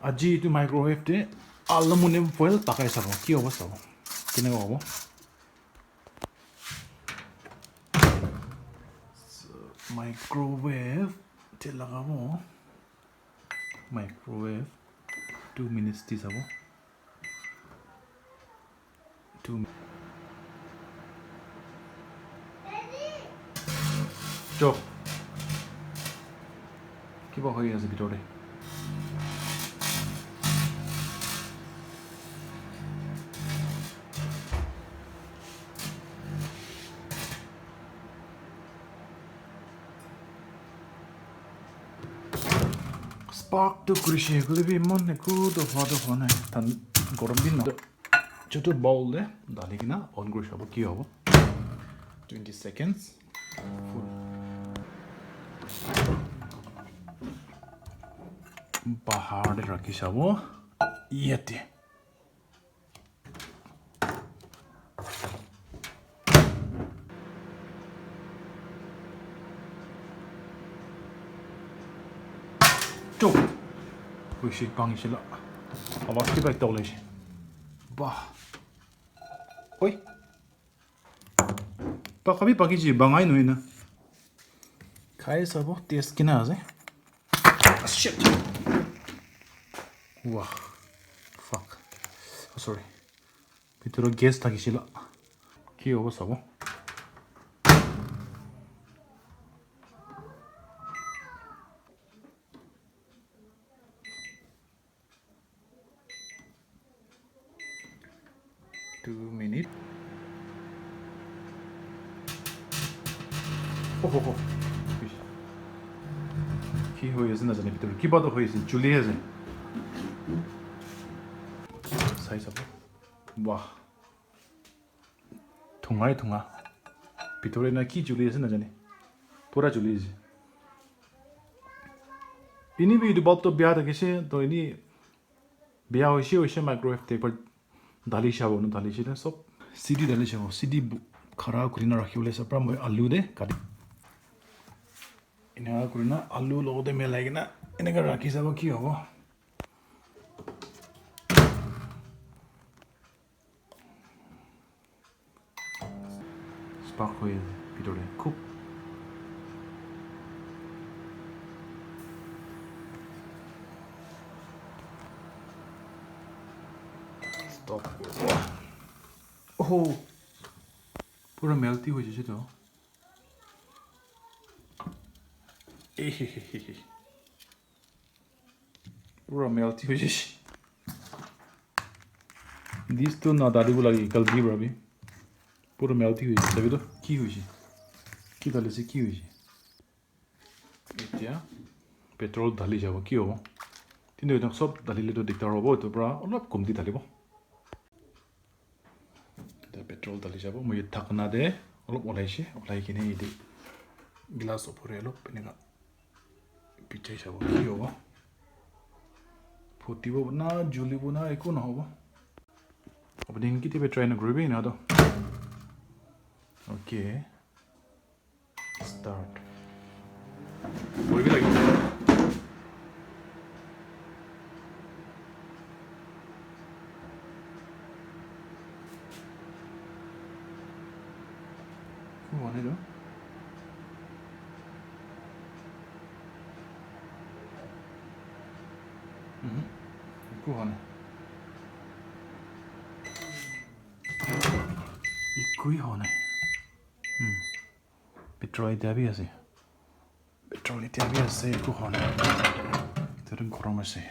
আজি এইটো মাইক্ৰৱেভতে aluminium foil পাকাই চাব কি হ'ব চাব কেনেকুৱা হ'ব মাইক্ৰৱেভ তে লগাব মাইক্ৰৱেভ 2 minutes দি যাব 2 চক কিবা হৈ আছে ভিতৰতে spark to কৰিছে গলিবি মন একো দফাটো হোৱা নাই তান গৰম দিন ন যটো বাউল দে ডালি কিনা অন কৰি চাব কি হ'ব 20 seconds বাহাৰতে ৰাখি চাব ইয়াতে চক হৈছে ভাঙিছিল আৱাজ কিবা একটা ওলাইছে বাহ ঐ পাকাবি পাকিছি বাঙাই নহয় না খাই চাব টেষ্ট কিনা আছে shit wow fuck oh, sorry ভিতৰত গেছ থাকিছিল কি হ'ব চাব Two minutes. Oh. কি হৈ আছে নাজানে ভিতৰত কিবাটো হৈ আছে চুলি আছে চাই চাব বাহ ঠুঙাই ঠুঙা ভিতৰে না কি চুলি আছে নাজানে পুৰা চুলি আছে পিনিবি এইটো বাল্বটো বেয়া থাকিছে তো এনে বেয়া হৈছে মাইক্ৰৱেভ টেপৰ দালি চাব দালিছিলে চব চিডি দালি চাব চিডি খাৰা কৰি না ৰাখিবলৈ আছে পৰা মই আলু দে কাটি এনেকুৱা কৰি না আলু লগতে মেলাই কিনা এনেকৈ ৰাখি চাব কি হ'ব স্পাৰ্ক হৈ আছে ভিতৰে খুব ষ্টপ oh পুৰা মেল্টি হৈ গৈছে তো পুৰা মেল্টি হৈ গৈছে দিছটো নাদাৰিব লাগে কালবি ভাবি পুৰা মেল্টি হৈ গৈছে চাবিতো কি হৈছে কি ঢালিছে কি হৈছে এতিয়া পেট্ৰল ঢালি যাব কি হ'ব কিন্তু এইটো চব ঢালিলেতো দিগদাৰ হ'ব এইটোৰ পৰা অলপ কমতি ঢালিব পেট্ৰল ঢালি যাব মই ঢাকনা দে অলপ ওলাইছে ওলাই কিনে এই গ্লাছ ওপৰে অলপ এনেকুৱা পিঠাই চাব কি হ'ব ফুটিব না জ্বলিব না একো নহ'ব আপুনি কেতিয়াবা ট্ৰাই নকৰিবি নহতো অ'কে ষ্টাৰ্ট কৰিব লাগিব হোৱা নাই একো হোৱা নাই একোৱেই হোৱা নাই পেট্ৰল এতিয়া বি আছে একো হোৱা নাই এতিয়াতো গৰম আছে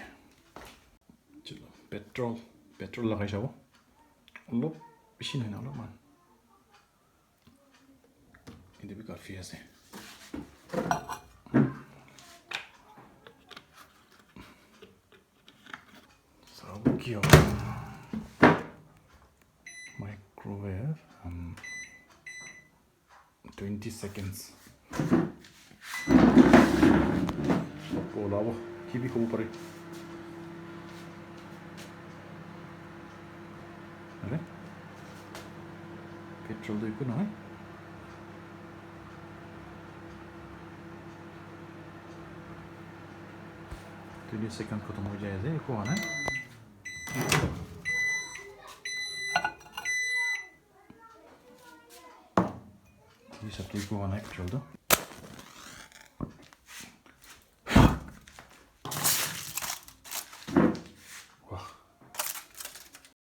পেট্ৰল লগাই চাব অলপ বেছি নহয় না অলপমান কিন্তু বি কাফি আছে চাব কি হ'ব মাইক্ৰৱেভ 20 seconds ওলাব কি বি হ'ব পাৰে পেট্ৰলটো একো নহয় 20 सेकंड खत्म हो जाए जे एको आना ये सब को आना है चल दो